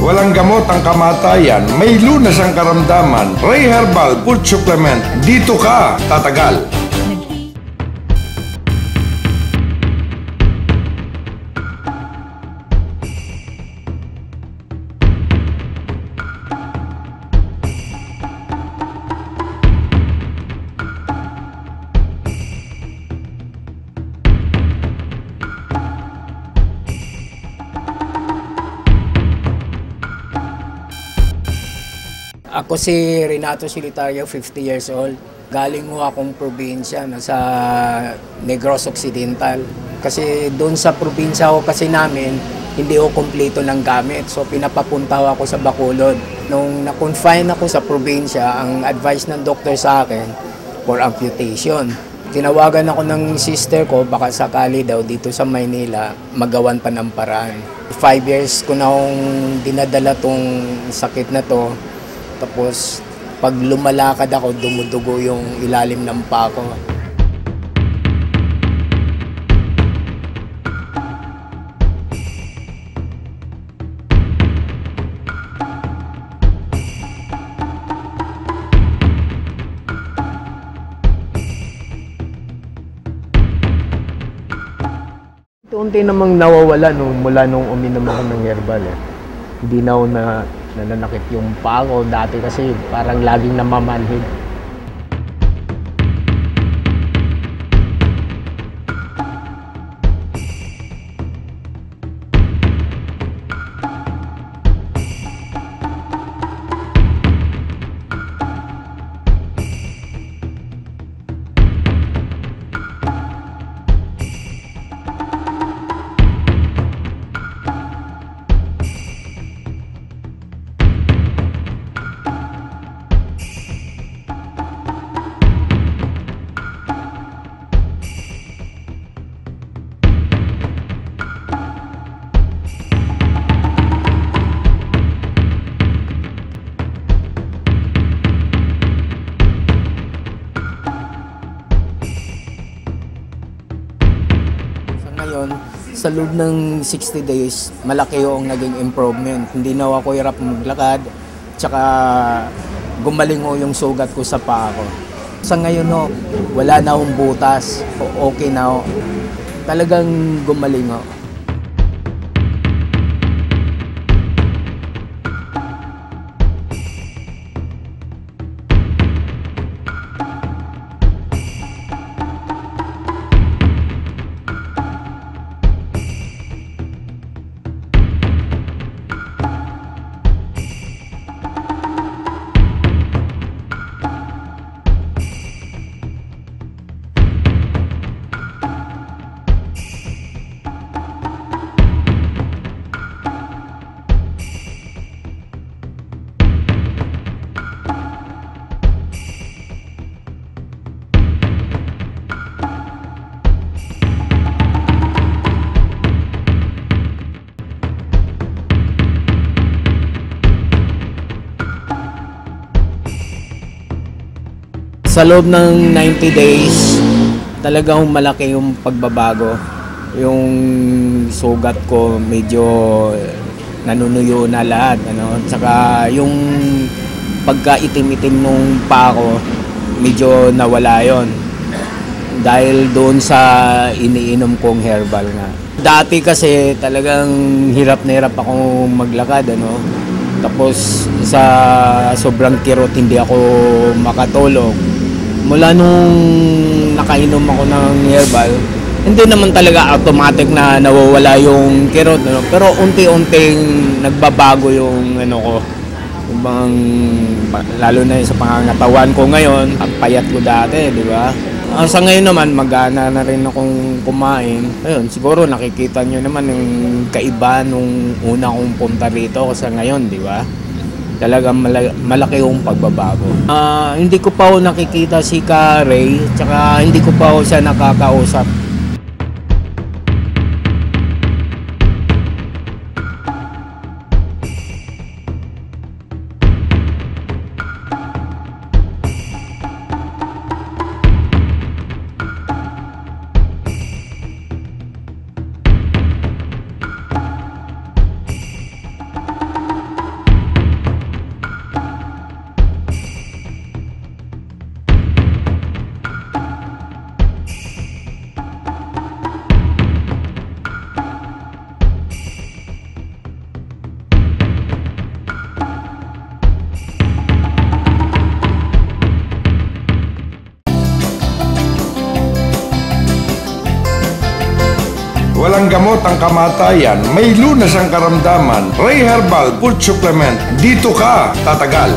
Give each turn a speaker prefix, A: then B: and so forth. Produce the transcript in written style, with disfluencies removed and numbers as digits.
A: Walang gamot ang kamatayan, may lunas ang karamdaman. Ray Herbal Food Supplement, dito ka tatagal.
B: Ako si Renato Silitario, 50 years old. Galing ho akong probinsya, nasa Negros Occidental. Kasi doon sa probinsya ko kasi namin, hindi ho kumpleto ng gamit. So pinapapunta ho ako sa Bacolod. Nung na-confine ako sa probinsya, ang advice ng doktor sa akin for amputation. Tinawagan ako ng sister ko, baka sakali daw dito sa Maynila, magawan pa ng paraan. 5 years ko na akong dinadala tong sakit na to. Tapos, pag lumalakad ako, dumudugo yung ilalim ng paa ko.
C: Unti namang nawawala mula nung uminom ako ng herbal. Hindi na ako nananakit yung paa ko. Dati kasi parang laging namamanhid.
B: Ngayon, sa loob ng 60 days, malaki yung naging improvement. Hindi na ako hirap maglakad, tsaka gumaling ho yung sugat ko sa paa ko. Sa ngayon ho, wala na akong butas, okay na ho. Talagang gumaling ho. Sa loob ng 90 days, talagang malaki yung pagbabago. Yung sugat ko medyo nanunuyo na lahat. Tsaka yung pagka-itim-itim nung paa ko, medyo nawala yon. Dahil doon sa iniinom kong herbal nga. Dati kasi talagang hirap na hirap akong maglakad. Tapos sa sobrang kirot hindi ako makatulog. Mula nung nakainom ako ng herbal, hindi naman talaga automatic na nawawala yung kirot, pero unti-unting nagbabago yung ko. Lalo na sa pangangatawan ko ngayon, ang payat ko dati, di ba? Sa ngayon naman, magana na rin akong kumain. Ayun, siguro nakikita nyo naman yung kaiba nung una kong punta rito kasi ngayon, di ba? Talagang malaki yung pagbabago. Hindi ko pa ako nakikita si Ray, tsaka hindi ko pa ako siya nakakausap.
A: Walang gamot ang kamatayan, may lunas ang karamdaman. Ray Herbal Food Supplement, dito ka tatagal.